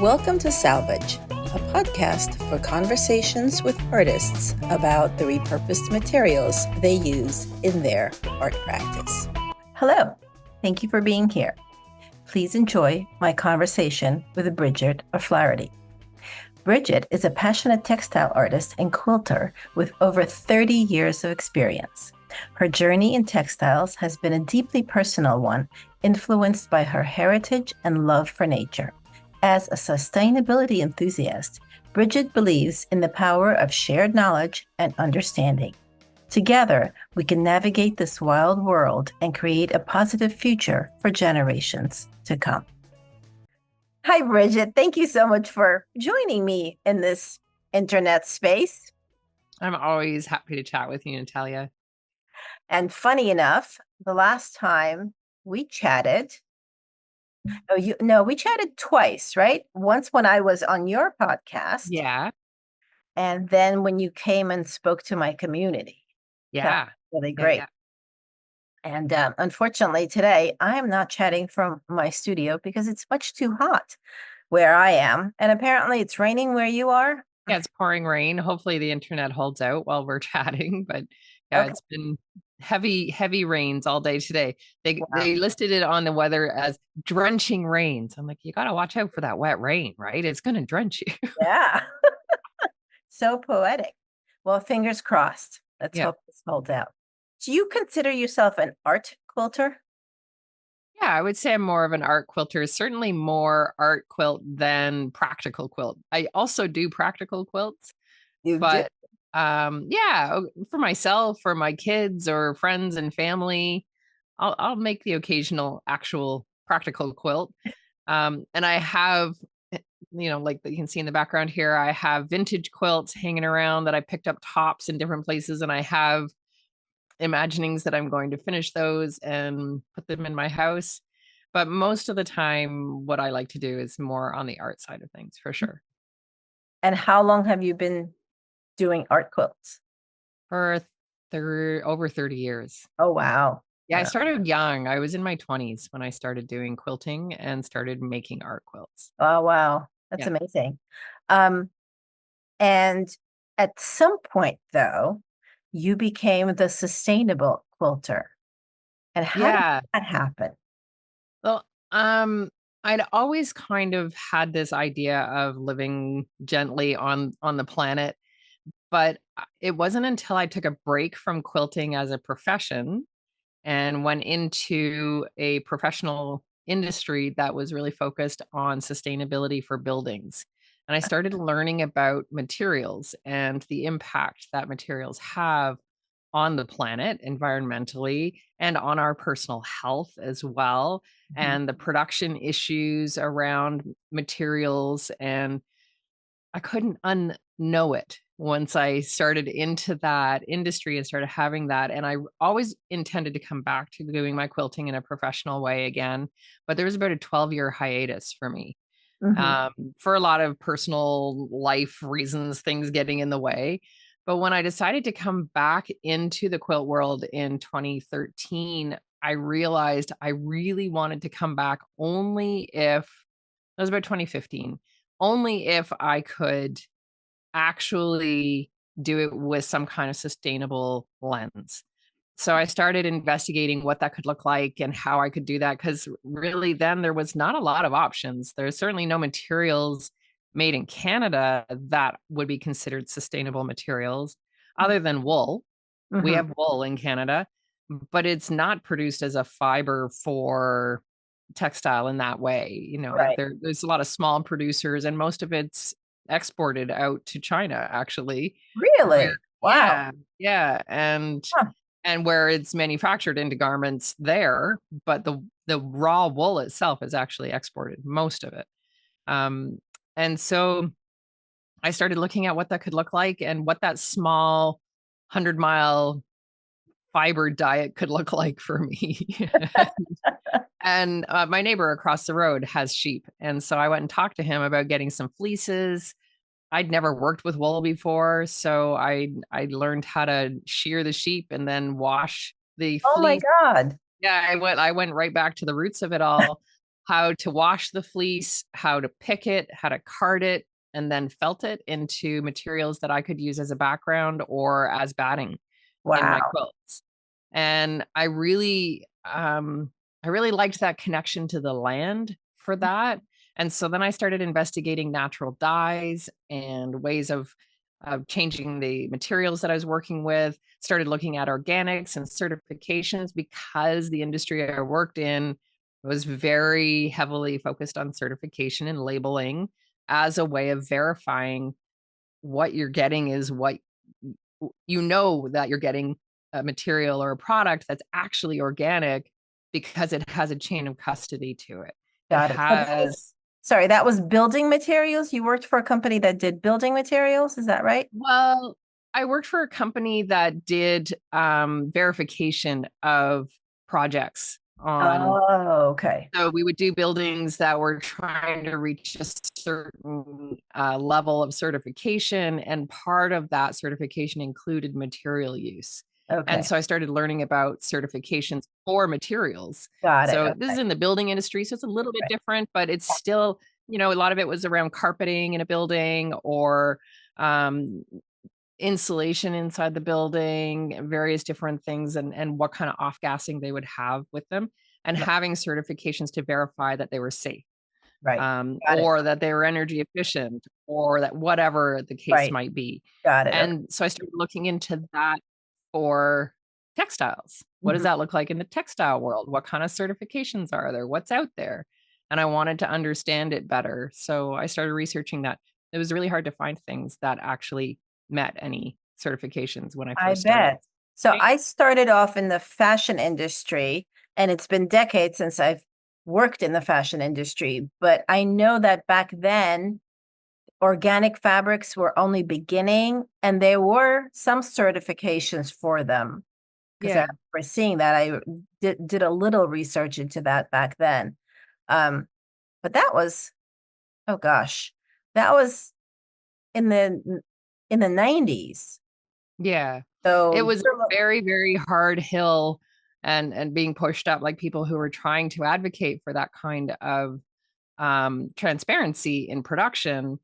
Welcome to Salvage, a podcast for conversations with artists about the repurposed materials they use in their art practice. Hello, thank you for being here. Please enjoy my conversation with Bridget O'Flaherty. Bridget is a passionate textile artist and quilter with over 30 years of experience. Her journey in textiles has been a deeply personal one, influenced by her heritage and love for nature. As a sustainability enthusiast, Bridget believes in the power of shared knowledge and understanding. Together, we can navigate this wild world and create a positive future for generations to come. Hi, Bridget. Thank you so much for joining me in this internet space. I'm always happy to chat with you, Natalia. And funny enough, the last time we chatted, we chatted twice, right? Once when I was on your podcast. Yeah. And then when you came and spoke to my community. Yeah. Really great. Yeah. And unfortunately today, I am not chatting from my studio because it's much too hot where I am. And apparently it's raining where you are. Yeah, it's pouring rain. Hopefully the internet holds out while we're chatting. But yeah, Okay. It's been heavy rains all day today. Wow. They listed it on the weather as drenching rains. I'm like, you got to watch out for that wet rain, right? It's going to drench you. Yeah. So poetic. Well, fingers crossed. Let's hope this holds out. Do you consider yourself an art quilter? Yeah, I would say I'm more of an art quilter, certainly more art quilt than practical quilt. I also do practical quilts, but for myself, for my kids or friends and family, I'll make the occasional actual practical quilt. And I have, like you can see in the background here, I have vintage quilts hanging around that I picked up tops in different places, and I have imaginings that I'm going to finish those and put them in my house. But most of the time, what I like to do is more on the art side of things, for sure. And how long have you been doing art quilts? For over 30 years. Oh, wow. Yeah, I started young. I was in my 20s when I started doing quilting and started making art quilts. Oh, wow. That's amazing. And at some point, though, you became the sustainable quilter. And how did that happen? Well, I'd always kind of had this idea of living gently on the planet, but it wasn't until I took a break from quilting as a profession and went into a professional industry that was really focused on sustainability for buildings. And I started learning about materials and the impact that materials have on the planet environmentally and on our personal health as well, and the production issues around materials. And I couldn't unknow it once I started into that industry and started having that. And I always intended to come back to doing my quilting in a professional way again. But there was about a 12-year hiatus for me for a lot of personal life reasons, things getting in the way. But when I decided to come back into the quilt world in 2013, I realized I really wanted to come back only if, it was about 2015, only if I could actually do it with some kind of sustainable lens. So I started investigating what that could look like and how I could do that, because really then there was not a lot of options. There's certainly no materials made in Canada that would be considered sustainable materials other than wool. We have wool in Canada, but it's not produced as a fiber for textile in that way. There's a lot of small producers, and most of it's exported out to China, actually. Really? Wow. Yeah. And where it's manufactured into garments there, but the raw wool itself is actually exported, most of it. And so I started looking at what that could look like and what that small 100-mile fiber diet could look like for me. And my neighbor across the road has sheep. And so I went and talked to him about getting some fleeces. I'd never worked with wool before, so I learned how to shear the sheep and then wash the fleece. Oh my God. Yeah, I went right back to the roots of it all. how to wash the fleece, how to pick it, how to card it, and then felt it into materials that I could use as a background or as batting in my Wow. quilts. And I really liked that connection to the land for that. And so then I started investigating natural dyes and ways of changing the materials that I was working with, started looking at organics and certifications because the industry I worked in was very heavily focused on certification and labeling as a way of verifying what you're getting is what you know that you're getting a material or a product that's actually organic because it has a chain of custody to it. It Got it. So that was, has, sorry, that was building materials. You worked for a company that did building materials. Is that right? well, I worked for a company that did verification of projects on. Oh, okay. So we would do buildings that were trying to reach a certain level of certification, and part of that certification included material use. And Okay. so I started learning about certifications for materials. Got it. So this Okay. is in the building industry, so it's a little bit Right. different, but it's still, a lot of it was around carpeting in a building or um, insulation inside the building, and various different things, and what kind of off-gassing they would have with them, and Right. having certifications to verify that they were safe, Right. Got it. or that they were energy efficient, or that whatever the case Right. might be. Got it. Okay. And so I started looking into that for textiles. What does Mhm. that look like in the textile world? What kind of certifications are there? What's out there? And I wanted to understand it better. So I started researching that. It was really hard to find things that actually met any certifications when I I first started. bet. So Right? I started off in the fashion industry, and it's been decades since I've worked in the fashion industry, but I know that back then organic fabrics were only beginning and there were some certifications for them. Because I Yeah. remember seeing that. I did a little research into that back then. Um, but that was, oh gosh, that was in the 90s. Yeah. So It was a very, very hard hill, and being pushed up, like, people who were trying to advocate for that kind of transparency in production.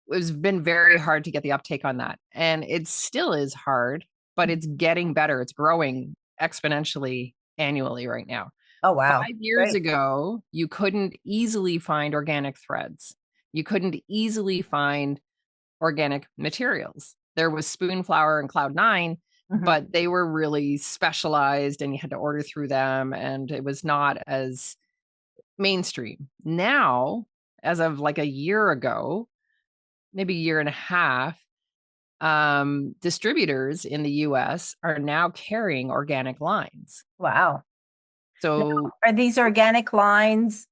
It's been very hard to get the uptake on that, and it still is hard, but it's getting better. It's growing exponentially annually right now. oh, wow. 5 years Great. ago, you couldn't easily find organic threads. You couldn't easily find organic materials. There was Spoon Flower and Cloud9, Mhm. but they were really specialized and you had to order through them, and it was not as mainstream. Now, as of like a year ago, maybe a year and a half, distributors in the US are now carrying organic lines. Wow. Now, So are these organic lines?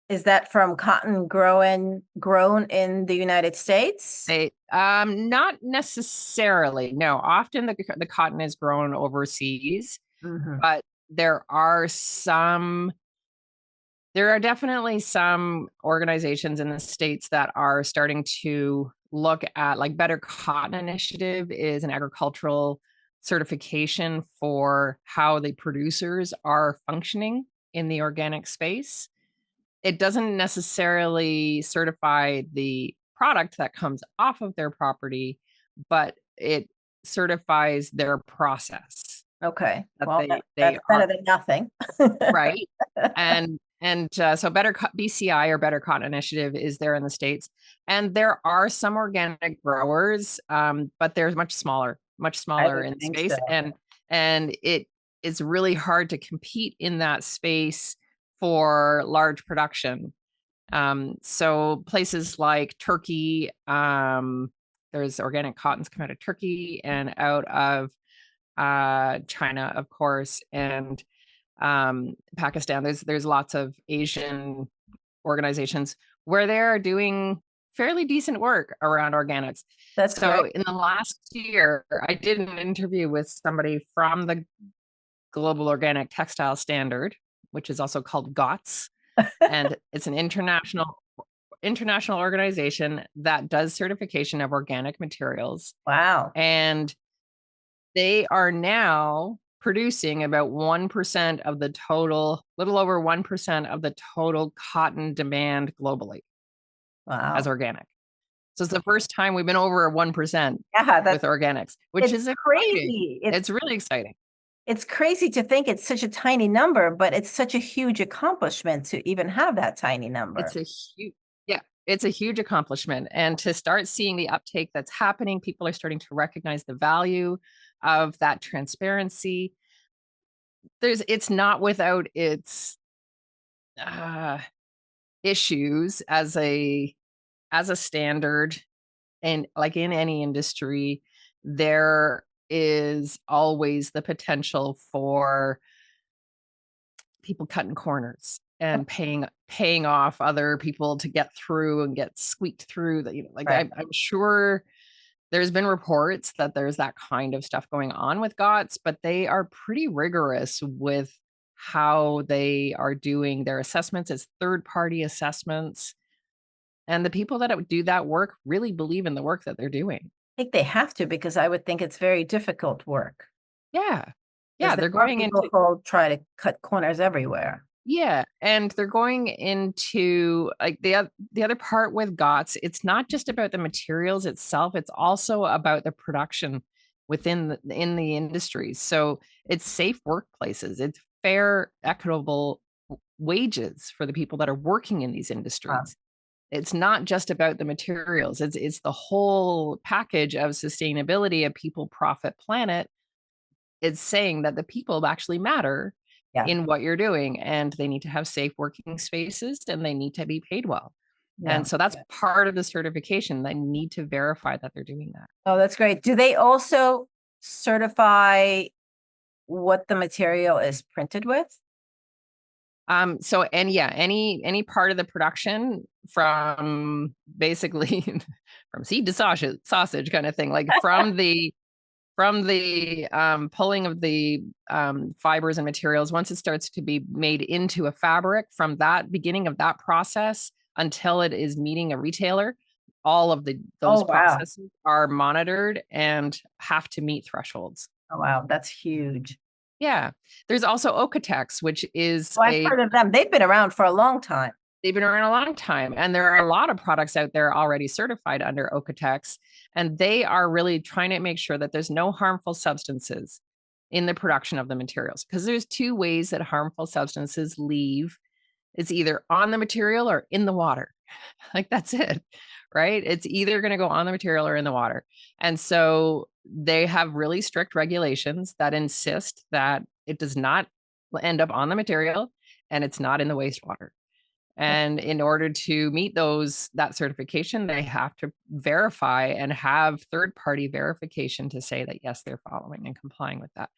Is that from cotton grown in the United States? they not necessarily. No, often the cotton is grown overseas, Mhm. but there are definitely some organizations in the States that are starting to look at, like, Better Cotton Initiative is an agricultural certification for how the producers are functioning in the organic space. It doesn't necessarily certify the product that comes off of their property, but it certifies their process Okay. that Well, they that's better are. than nothing. Right. So BCI, or Better Cotton Initiative, is there in the States. And there are some organic growers, but they're much I smaller would in think so. space. And it is really hard to compete in that space for large production. So places like Turkey, there's organic cottons come out of Turkey and out of China, of course, and Pakistan. There's lots of Asian organizations where they're doing fairly decent work around organics. That's So great. in the last year, I did an interview with somebody from the Global Organic Textile Standard, which is also called GOTS, and it's an international organization that does certification of organic materials. Wow. And they are now producing about 1% of the total, little over 1% of the total cotton demand globally as Wow. organic. So it's the first time we've been over 1% Yeah, with organics, which it's is exciting. crazy. It's really exciting. It's crazy to think it's such a tiny number, but it's such a huge accomplishment to even have that tiny number. It's a huge, yeah, it's a huge accomplishment. And to start seeing the uptake that's happening, people are starting to recognize the value of that transparency. It's not without its uh, issues as a standard, and like in any industry, there is always the potential for people cutting corners and paying off other people to get through and get squeaked through. That, like Right. I'm sure there's been reports that there's that kind of stuff going on with GOTS, but they are pretty rigorous with how they are doing their assessments. It's third party assessments, and the people that do that work really believe in the work that they're doing. I think they have to because I would think it's very difficult work. Yeah. Because Yeah, there they're are going people into who try to cut corners everywhere. yeah, and they're going into like the other part with GOTS, it's not just about the materials itself, it's also about the production within in the industries. So it's safe workplaces, it's fair, equitable wages for the people that are working in these Um, industries. It's not just about the materials, it's the whole package of sustainability, a people, profit, planet. It's saying that the people actually matter yeah, in what you're doing, and they need to have safe working spaces, and they need to be paid well. yeah. And so that's part of the certification. They need to verify that they're doing that. Oh, that's great. Do they also certify what the material is printed with? So and yeah, any part of the production from basically from seed to sausage kind of thing, like from the pulling of the fibers and materials, once it starts to be made into a fabric, from that beginning of that process until it is meeting a retailer, all of those Oh, wow. processes are monitored and have to meet thresholds. Oh, wow. That's huge. Yeah. There's also Okotex, which is Oh, I've heard of them. They've been around for a long time. they've been around a long time, and there are a lot of products out there already certified under Okotex, and they are really trying to make sure that there's no harmful substances in the production of the materials, because there's two ways that harmful substances leave. It's either on the material or in the water. Like that's it, right? It's either going to go on the material or in the water. And so they have really strict regulations that insist that it does not end up on the material and it's not in the wastewater. And in order to meet that certification, they have to verify and have third party verification to say that, yes, they're following and complying with that.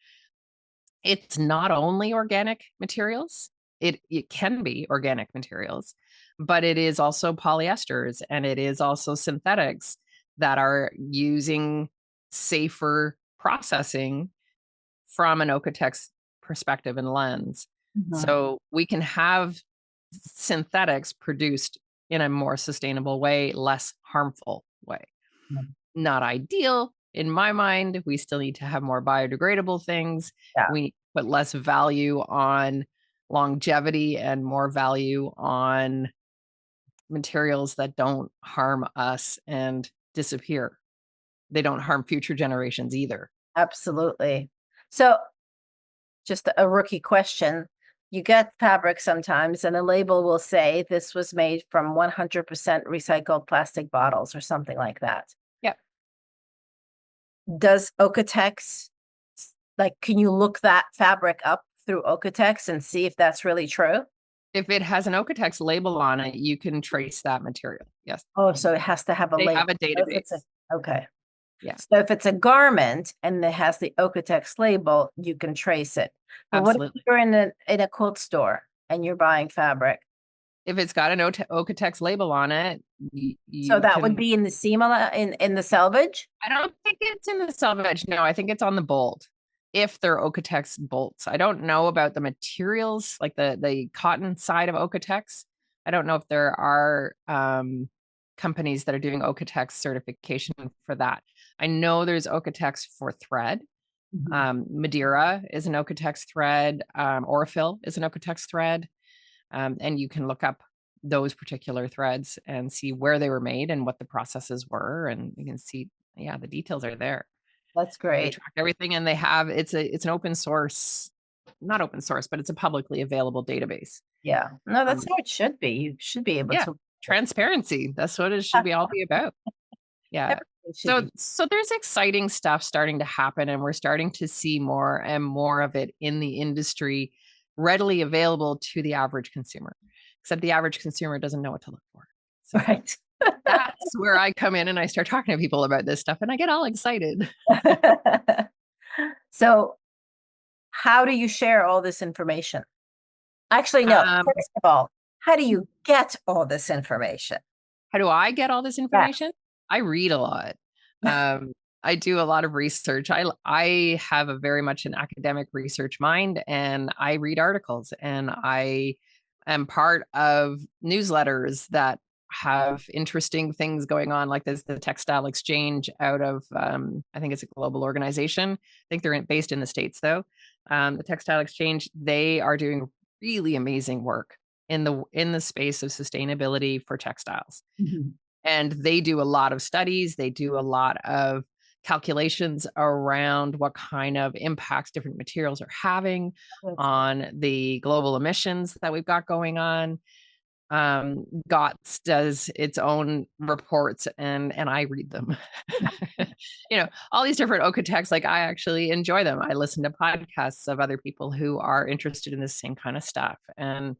It's not only organic materials. It can be organic materials, but it is also polyesters and it is also synthetics that are using safer processing from an Okotex perspective and lens. Mhm. So we can have synthetics produced in a more sustainable way, less harmful way. Not ideal in my mind. We still need to have more biodegradable things. Yeah, We put less value on longevity and more value on materials that don't harm us and disappear. They don't harm future generations either. absolutely. So just a rookie question. You get fabric sometimes, and the label will say this was made from 100% recycled plastic bottles or something like that. Yep. Does Okotex, like, can you look that fabric up through Okotex and see if that's really true? If it has an Okotex label on it, you can trace that material. Yes. Oh, so it has to have a They label. have a So if it's database. okay. Yeah, So if it's a garment and it has the Okotex label, you can trace it. But what if absolutely. you're in a quilt store and you're buying fabric? If it's got an Okotex label on it, So you that would can. be in the seam in the selvage? I don't think it's in the selvage. No, I think it's on the bolt. If they're Okotex bolts, I don't know about the materials, like the cotton side of Okotex. I don't know if there are companies that are doing Okotex certification for that. I know there's Okotex for thread, Madeira is an Okotex thread. Orifil is an Okotex thread. And you can look up those particular threads and see where they were made and what the processes were. And you can see, yeah, the details are there. That's They great. track everything, and they have, it's an open source, not open source, but it's a publicly available database. Yeah. No, that's Um, how it should be. You should be able yeah, to. transparency. That's what it should be all be about. Yeah. Everything should So be. so there's exciting stuff starting to happen, and we're starting to see more and more of it in the industry readily available to the average consumer. Except the average consumer doesn't know what to look for. So Right. that's where I come in and I start talking to people about this stuff and I get all excited. So, how do you share all this information? Actually, no. Um, First of all, how do you get all this information? How do I get all this Yes. information? I read a lot. Um, I do a lot of research. I have a very much an academic research mind, and I read articles, and I am part of newsletters that have interesting things going on, like there's the Textile Exchange out of I think it's a global organization. I think they're based in the States though. The Textile Exchange, they are doing really amazing work in the space of sustainability for textiles. Mhm. And they do a lot of studies, they do a lot of calculations around what kind of impacts different materials are having That's on the global emissions that we've got going on. GOTS does its own reports, and I read them. All these different Okotex, like I actually enjoy them. I listen to podcasts of other people who are interested in the same kind of stuff. And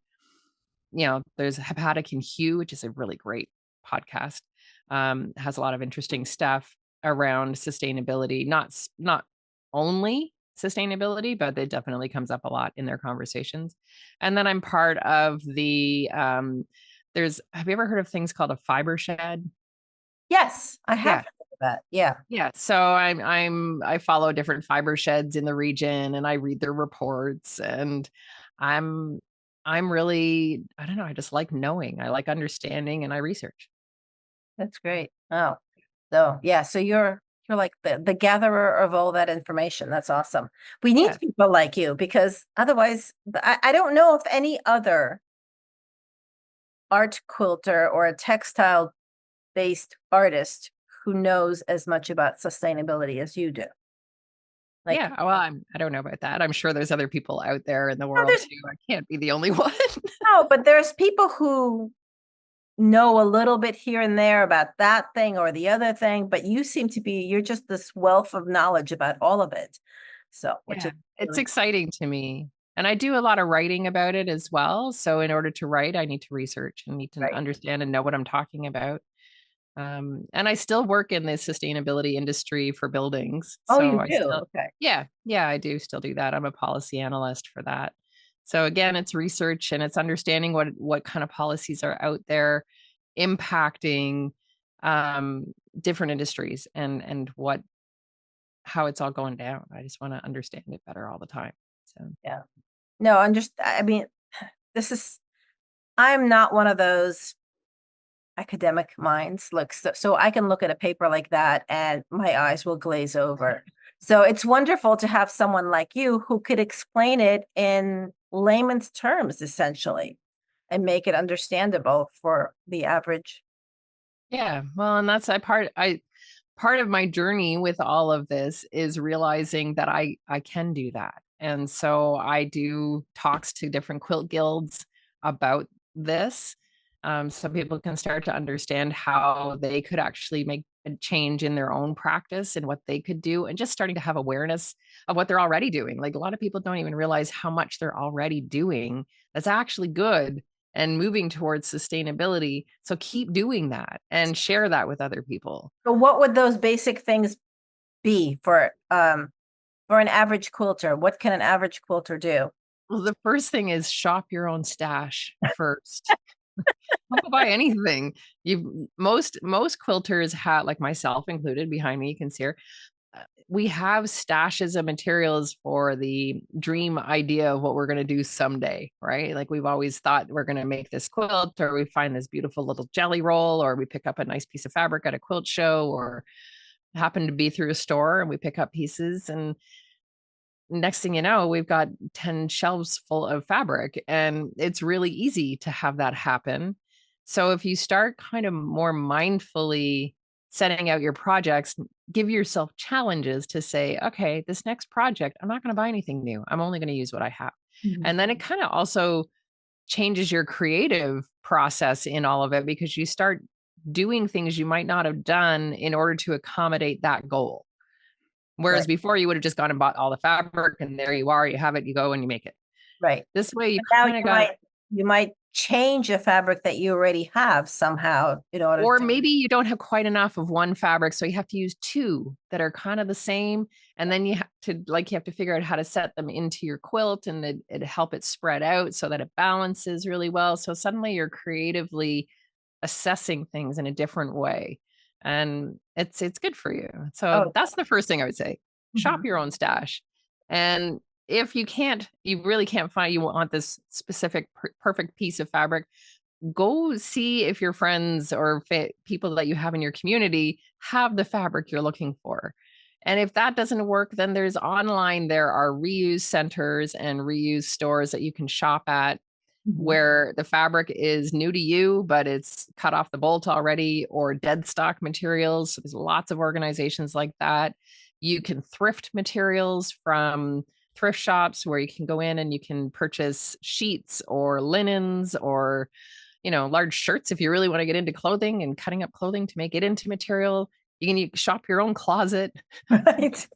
there's Hepatic and Hue, which is a really great podcast. Has a lot of interesting stuff around sustainability, not only sustainability, but it definitely comes up a lot in their conversations. And then I'm part of the have you ever heard of things called a fiber shed? Yes, I have Yeah. heard of that. Yeah. Yeah. So I follow different fiber sheds in the region and I read their reports, and I'm I'm really, I don't know, I just like knowing. I like understanding and I research. That's great. Oh, so yeah, so you're like the gatherer of all that information. That's awesome. We need Yeah. people like you because otherwise, I don't know if any other art quilter or a textile based artist who knows as much about sustainability as you do. Like, Yeah. Well, I don't know about that. I'm sure there's other people out there in the no, world there's too. I can't be the only one. no, but there's people who know a little bit here and there about that thing or the other thing, but you seem to be you're just this wealth of knowledge about all of it. So, which Yeah. is It's really exciting to me. And I do a lot of writing about it as well. So in order to write, I need to research and need to great. understand and know what I'm talking about. And I still work in the sustainability industry for buildings. Oh, you So I do? still, Okay. yeah, I do still do that. I'm a policy analyst for that. So again, it's research and it's understanding what kind of policies are out there impacting different industries and how it's all going down. I just want to understand it better all the time. So Yeah. No, I'm just I mean, this is I'm not one of those academic minds. Look, so I can look at a paper like that and my eyes will glaze over. So it's wonderful to have someone like you who could explain it in layman's terms, essentially, and make it understandable for the average. yeah, well, and that's I part of my journey with all of this is realizing that I can do that. And so I do talks to different quilt guilds about this. So people can start to understand how they could actually make a change in their own practice and what they could do, and just starting to have awareness of what they're already doing. Like a lot of people don't even realize how much they're already doing that's actually good and moving towards sustainability. So keep doing that and share that with other people. So what would those basic things be for an average quilter? What can an average quilter do? Well, the first thing is shop your own stash first. Don't go buy anything. You most quilters have, like myself included, behind me, you can see her. We have stashes of materials for the dream idea of what we're going to do someday, right? Like we've always thought we're going to make this quilt, or we find this beautiful little jelly roll, or we pick up a nice piece of fabric at a quilt show, or happen to be through a store and we pick up pieces. And next thing you know, we've got 10 shelves full of fabric, and it's really easy to have that happen. So if you start kind of more mindfully setting out your projects, give yourself challenges to say, okay, this next project, I'm not going to buy anything new. I'm only going to use what I have. Mhm. And then it kind of also changes your creative process in all of it, because you start doing things you might not have done in order to accommodate that goal. Right. Whereas before you would have just gone and bought all the fabric and there you are, you have it, you go and you make it. Right. This way you But now kind of got, you might change a fabric that you already have somehow in order or to. maybe you don't have quite enough of one fabric, so you have to use two that are kind of the same. And then you have to figure out how to set them into your quilt, and it help it spread out so that it balances really well. So suddenly you're creatively assessing things in a different way, and it's good for you. So Oh. that's the first thing I would say. Shop Mhm. your own stash. And if you really can't find, you want this specific perfect piece of fabric, go see if your friends or people that you have in your community have the fabric you're looking for. And if that doesn't work, then there are reuse centers and reuse stores that you can shop at, Mhm. where the fabric is new to you, but it's cut off the bolt already, or dead stock materials. So there's lots of organizations like that. You can thrift materials from thrift shops, where you can go in and you can purchase sheets or linens, or large shirts. If you really want to get into clothing and cutting up clothing to make it into material, you shop your own closet. Right.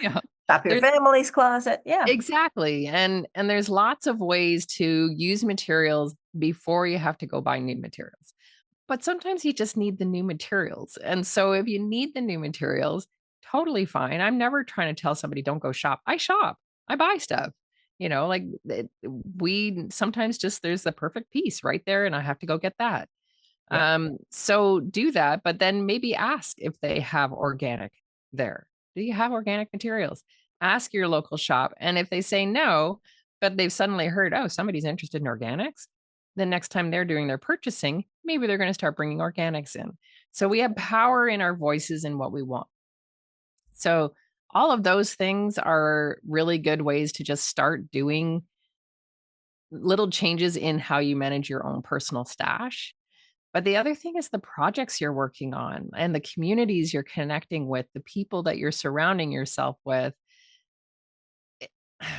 Yeah. Shop your There's family's closet. Yeah. exactly. And there's lots of ways to use materials before you have to go buy new materials. But sometimes you just need the new materials. And so if you need the new materials, totally fine. I'm never trying to tell somebody don't go shop. I shop. I buy stuff. Like we sometimes just there's the perfect piece right there and I have to go get that. Yeah. So do that, but then maybe ask if they have organic there. Do you have organic materials? Ask your local shop. And if they say no, but they've suddenly heard, oh, somebody's interested in organics, the next time they're doing their purchasing, maybe they're going to start bringing organics in. So we have power in our voices and what we want. So all of those things are really good ways to just start doing little changes in how you manage your own personal stash. But the other thing is the projects you're working on and the communities you're connecting with, the people that you're surrounding yourself with.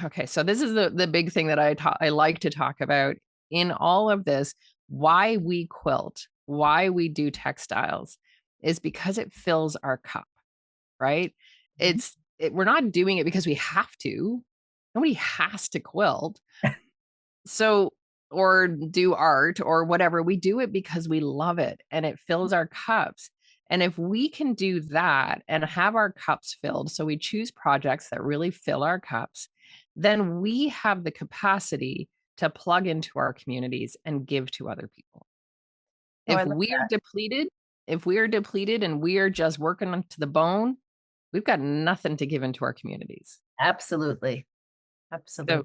Okay, so this is the big thing that I like to talk about in all of this. Why we quilt, why we do textiles, is because it fills our cup, right? Mhm. We're not doing it because we have to. Nobody has to quilt. So, or do art or whatever. We do it because we love it and it fills our cups. And if we can do that and have our cups filled, so we choose projects that really fill our cups, then we have the capacity to plug into our communities and give to other people. Oh, I If love we're that. depleted, if we're depleted and we are just working to the bone, we've got nothing to give into our communities. Absolutely. So Absolutely.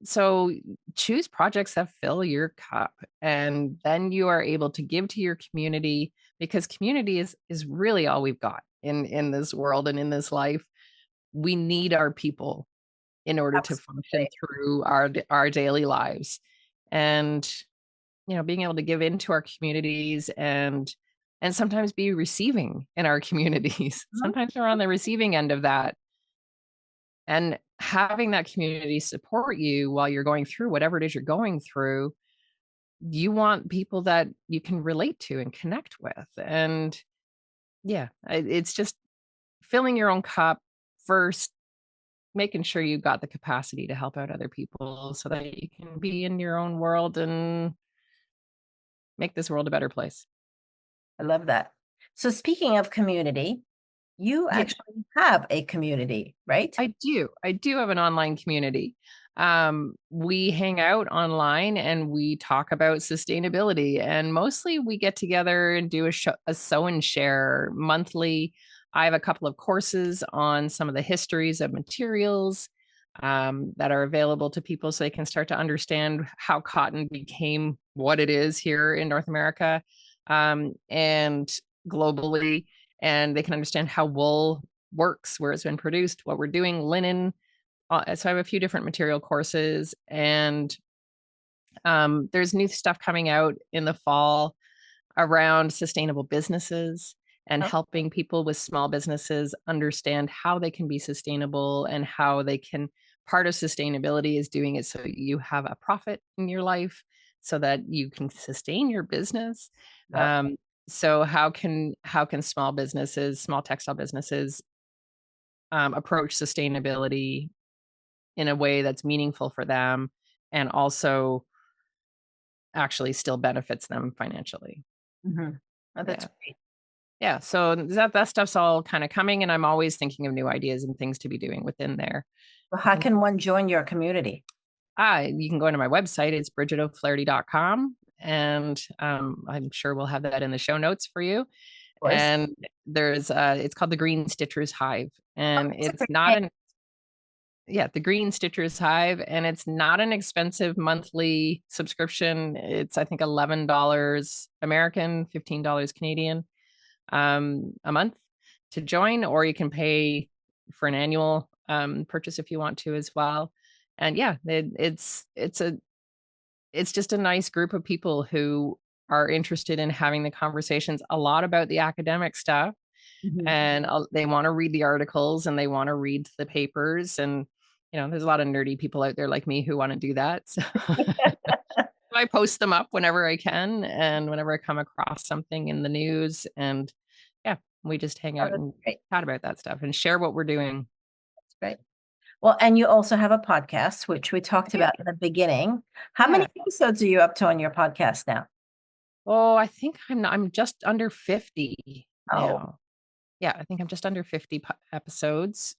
So choose projects that fill your cup, and then you are able to give to your community, because community is really all we've got in this world and in this life. We need our people in order to function Absolutely. through our daily lives. And being able to give into our communities, and sometimes be receiving in our communities. Mhm. Sometimes we're on the receiving end of that, and having that community support you while you're going through whatever it is you're going through. You want people that you can relate to and connect with. And yeah, it's just filling your own cup first, making sure you've got the capacity to help out other people so that you can be in your own world and make this world a better place. I love that. So speaking of community, you Yeah. actually have a community, right? I do. I do have an online community. We hang out online and we talk about sustainability, and mostly we get together and do a sew and share monthly. I have a couple of courses on some of the histories of materials that are available to people so they can start to understand how cotton became what it is here in North America, and globally, and they can understand how wool works, where it's been produced, what we're doing, linen. so I have a few different material courses, and there's new stuff coming out in the fall around sustainable businesses and Oh, helping people with small businesses understand how they can be sustainable and how they can. Part of sustainability is doing it so you have a profit in your life so that you can sustain your business. yep. Um, so how can small textile businesses approach sustainability in a way that's meaningful for them and also actually still benefits them financially? Mhm. Oh, that's Yeah. great. Yeah, so that stuff's all kinda coming, and I'm always thinking of new ideas and things to be doing within there. Well, I how think can one join your community? you can go into my website, it's bridgetoflaherty.com, and, I'm sure we'll have that in the show notes for you, Of course. and it's called the Green Stitchers Hive, Oh, and that's a it's great not name. an yeah, the Green Stitchers Hive, and it's not an expensive monthly subscription, it's, I think, $11 American, $15 Canadian. A month to join, or you can pay for an annual purchase if you want to as well. And yeah, it's just a nice group of people who are interested in having the conversations a lot about the academic stuff, Mhm. and they want to read the articles and they want to read the papers, and there's a lot of nerdy people out there like me who want to do that. So I post them up whenever I can and whenever I come across something in the news. And yeah, we just hang Oh, out that's and great. chat about that stuff and share what we're doing. That's great. Well, and you also have a podcast, which we talked Yeah. about in the beginning. How many Yeah. episodes are you up to on your podcast now? Oh, I think I'm just under 50 Oh, now. Yeah, I think I'm just under 50 episodes.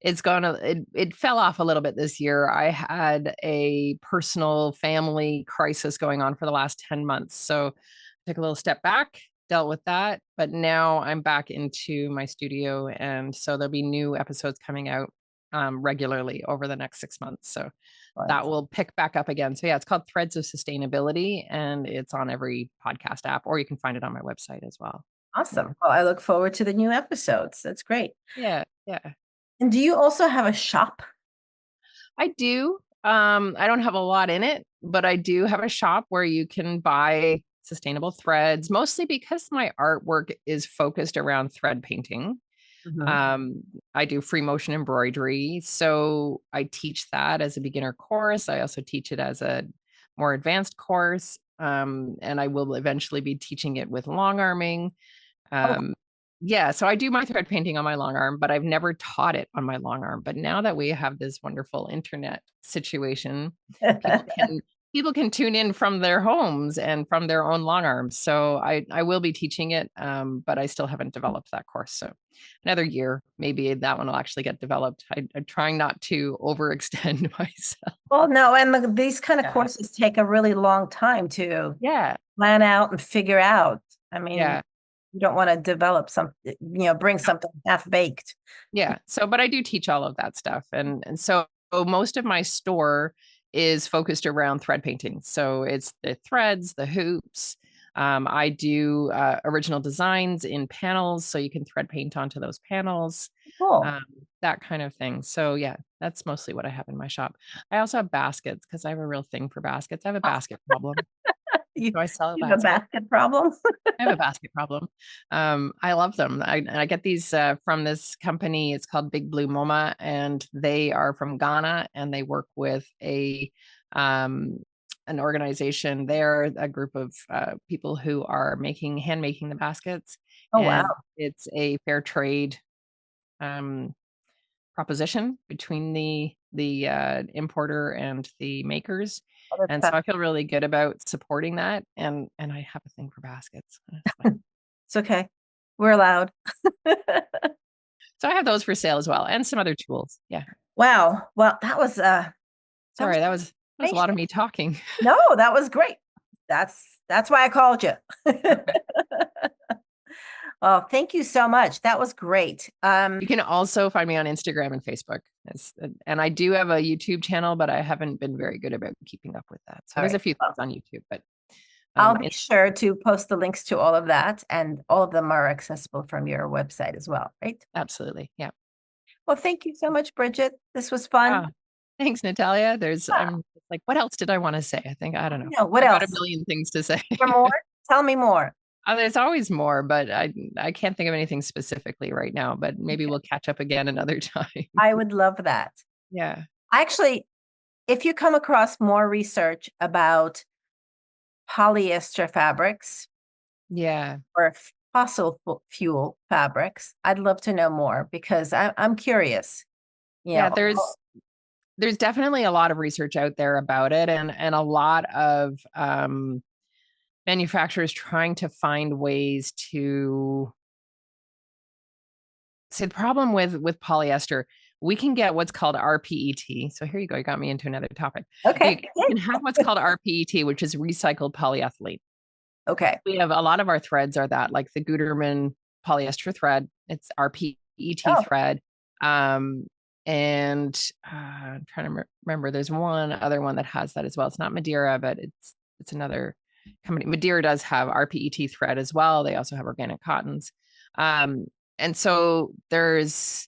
It fell off a little bit this year. I had a personal family crisis going on for the last 10 months. So I took a little step back, dealt with that, but now I'm back into my studio, and so there'll be new episodes coming out regularly over the next 6 months. So that wonderful. will pick back up again. So yeah, it's called Threads of Sustainability, and it's on every podcast app, or you can find it on my website as well. Yeah. Awesome. Well, I look forward to the new episodes. That's great. Yeah, yeah. And do you also have a shop? I do. I don't have a lot in it, but I do have a shop where you can buy sustainable threads, mostly because my artwork is focused around thread painting. Mhm. Um, I do free motion embroidery, so I teach that as a beginner course. I also teach it as a more advanced course, and I will eventually be teaching it with long arming. Oh, Um, yeah, so I do my thread painting on my long arm, but I've never taught it on my long arm. But now that we have this wonderful internet situation, people can people can tune in from their homes and from their own long arms. So I will be teaching it, but I still haven't developed that course. So another year, maybe that one will actually get developed. I'm trying not to overextend myself. well, no, and these kind of Yeah. courses take a really long time to Yeah. plan out and figure out. I mean, Yeah. you don't want to develop bring something half baked. Yeah. So, but I do teach all of that stuff. And so most of my store is focused around thread painting. So it's the threads, the hoops. I do original designs in panels, so you can thread paint onto those panels, Cool. um, that kind of thing. So yeah, that's mostly what I have in my shop. I also have baskets because I have a real thing for baskets. I have a basket problem. You, So I sell you have a baskets. basket problem? I have a basket problem. I love them. I get these from this company. It's called Big Blue MoMA, and they are from Ghana, and they work with um, an organization. They're a group of people who are hand making the baskets, Oh, wow. and it's a fair trade um, proposition between the importer and the makers. Oh, that's And so I feel really good about supporting that, and I have a thing for baskets. It's fine. It's okay. We're allowed. So I have those for sale as well, and some other tools. Yeah. Wow. Well, that was Sorry, that was a lot information. of me talking. No, that was great. That's why I called you. Okay. Oh, thank you so much. That was great. You can also find me on Instagram and Facebook. And I do have a YouTube channel, but I haven't been very good about keeping up with that. So All there's right. a few Well, things on YouTube, but I'll be it's sure to post the links to all of that, and all of them are accessible from your website as well, right? absolutely. Yeah. Well, thank you so much, Bridget. This was fun. Ah, thanks, Natalia. Yeah, I'm like, what else did I want to say? I don't know. what I've got a else? million things to say. For more? Tell me more. There's always more, but I can't think of anything specifically right now, but maybe Okay. we'll catch up again another time. I would love that. Yeah. Actually, if you come across more research about polyester fabrics Yeah. or fossil fuel fabrics, I'd love to know more because I'm curious. You Yeah, know, there's definitely a lot of research out there about it and a lot of manufacturers trying to find ways to see the problem with polyester. We can get what's called RPET. So here you go. You got me into another topic. You okay. can have what's called RPET, which is recycled polyethylene. Okay. We have a lot of our threads are that, like the Gutermann polyester thread. It's RPET Oh, thread. Um, and I'm trying to remember. There's one other one that has that as well. It's not Madeira, but it's another company. Madeira does have RPET thread as well. They also have organic cottons. Um, and so there's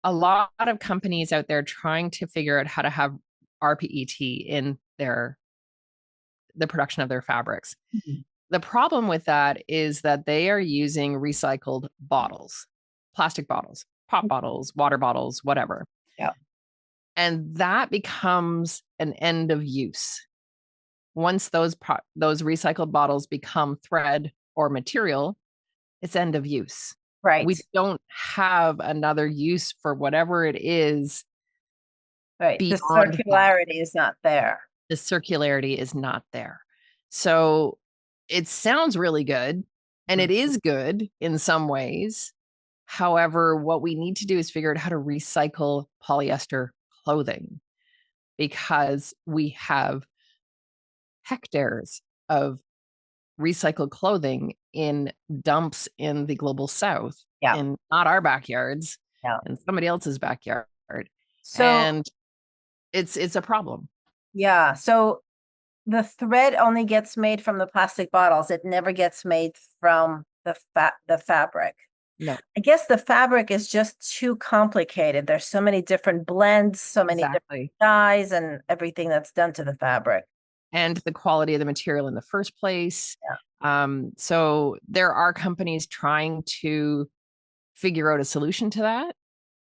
a lot of companies out there trying to figure out how to have RPET in the production of their fabrics. mhm. The problem with that is that they are using recycled bottles, plastic bottles, pop bottles, water bottles, whatever. Yeah. And that becomes an end of use. Once those recycled bottles become thread or material, it's end of use. Right. We don't have another use for whatever it is Right. The beyond that. circularity is not there. The circularity is not there. So it sounds really good, and Mhm. it is good in some ways. However, what we need to do is figure out how to recycle polyester clothing because we have hectares of recycled clothing in dumps in the global south, Yeah. in not our backyards, Yeah. in somebody else's backyard. So, And it's a problem. yeah. So the thread only gets made from the plastic bottles. It never gets made from the fabric. No, I guess the fabric is just too complicated. There's so many different blends, so many different exactly. dyes and everything that's done to the fabric. And the quality of the material in the first place. Yeah. So there are companies trying to figure out a solution to that,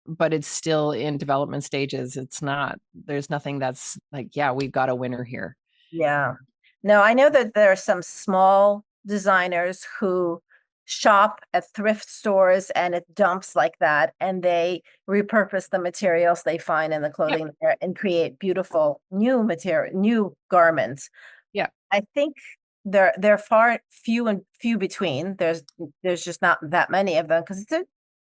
but it's still in development stages. There's nothing that's like, yeah, we've got a winner here. Yeah. No, I know that there are some small designers who shop at thrift stores and at dumps like that, and they repurpose the materials they find in the Yep. clothing there and create beautiful new garments. Yeah. I think they're far few between. There's just not that many of them because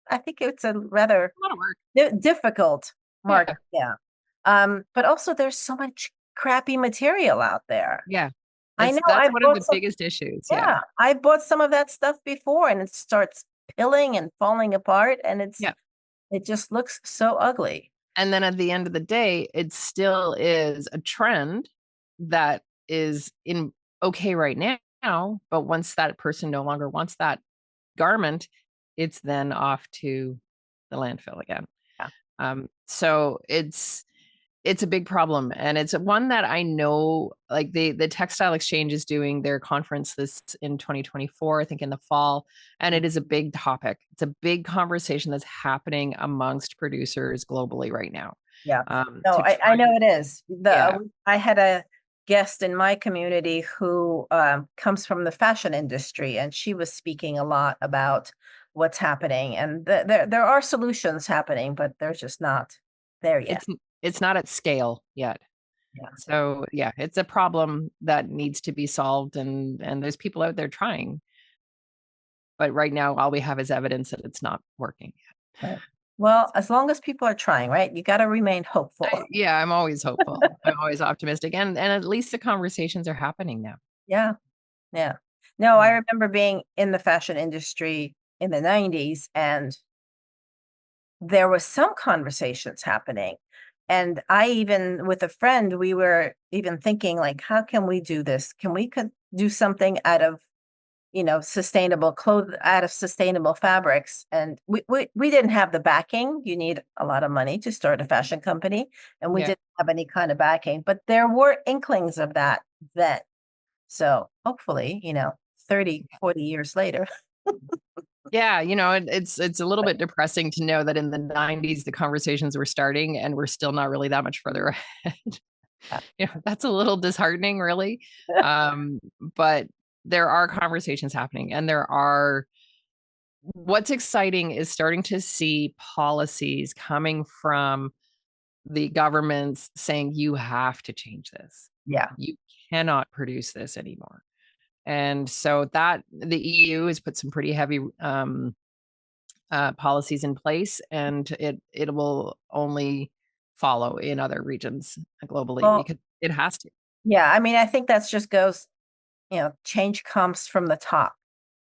I think it's a rather A lot of work. difficult Yeah. market. Yeah. But also there's so much crappy material out there. Yeah. I know That's I one of bought the some, biggest issues. Yeah. yeah, I bought some of that stuff before and it starts pilling and falling apart and Yeah. it just looks so ugly. And then at the end of the day, it still is a trend that is in okay right now. But once that person no longer wants that garment, it's then off to the landfill again. Yeah. So it's a big problem, and it's one that I know, like the textile exchange is doing their conference this in 2024, I think in the fall, and it is a big topic. It's a big conversation that's happening amongst producers globally right now. Yeah. No, To I try, know it is. yeah, I had a guest in my community who comes from the fashion industry, and she was speaking a lot about what's happening. And there are solutions happening, but they're just not there yet. it's it's not at scale yet. Yeah. So yeah, it's a problem that needs to be solved, and there's people out there trying, but right now all we have is evidence that it's not working. Right. Well, as long as people are trying, right? You got to remain hopeful. Yeah, I'm always hopeful. I'm always optimistic, and at least the conversations are happening now. Yeah. Yeah. No, I Yeah. remember being in the fashion industry in the 90s and there was some conversations happening. And I even with a friend, we were even thinking like, how can we do this? Can we do something out of sustainable clothes out of sustainable fabrics. And we didn't have the backing. You need a lot of money to start a fashion company. And we Yeah. didn't have any kind of backing, but there were inklings of that then. So hopefully, 30, 40 years later. Yeah, it's a little bit depressing to know that in the 90s the conversations were starting and we're still not really that much further ahead. That's a little disheartening, really. But there are conversations happening, and what's exciting is starting to see policies coming from the governments saying you have to change this. Yeah. You cannot produce this anymore. And so that the EU has put some pretty heavy policies in place, and it will only follow in other regions globally Well, because it has to. yeah. I mean, I think that's just goes, change comes from the top.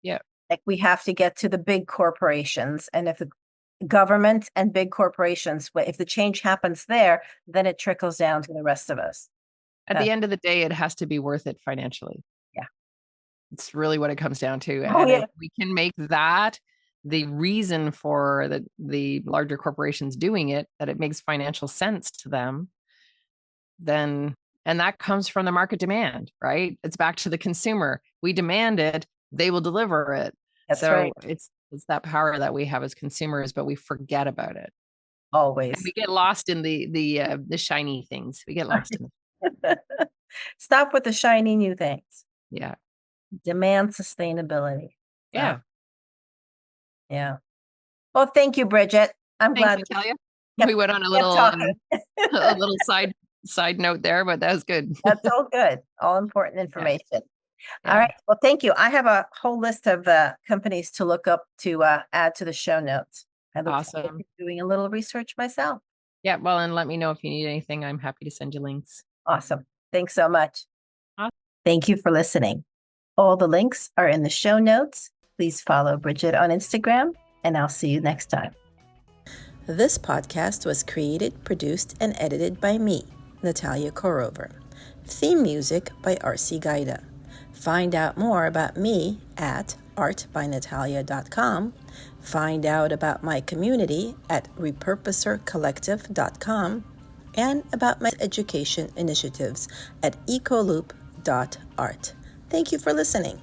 Yeah. Like we have to get to the big corporations. And if the government and big corporations, if the change happens there, then it trickles down to the rest of us. At the end of the day, it has to be worth it financially. Yeah. It's really what it comes down to. Oh, And yeah. if we can make that the reason for the larger corporations doing it, that it makes financial sense to them, then and that comes from the market demand, right? It's back to the consumer. We demand it, they will deliver it. That's right. So it's that power that we have as consumers, but we forget about it. And Always. we get lost in the shiny things. We get lost in it. Stop with the shiny new things. Yeah. Demand sustainability. So, Yeah. yeah. Well, thank you, Bridget. I'm Thanks, glad Natalia. kept, We went on a kept little talking. a little side note there, but that was good. That's all good. All important Yeah. information. All Yeah. right. Well, thank you. I have a whole list of companies to look up to add to the show notes. I look forward Awesome. to doing a little research myself. Yeah. Well, and let me know if you need anything. I'm happy to send you links. Awesome. Thanks so much. Awesome. Thank you for listening. All the links are in the show notes. Please follow Bridget on Instagram, and I'll see you next time. This podcast was created, produced, and edited by me, Natalia Korover. Theme music by R.C. Gaida. Find out more about me at artbynatalia.com. Find out about my community at repurposercollective.com and about my education initiatives at ecoloop.art. Thank you for listening.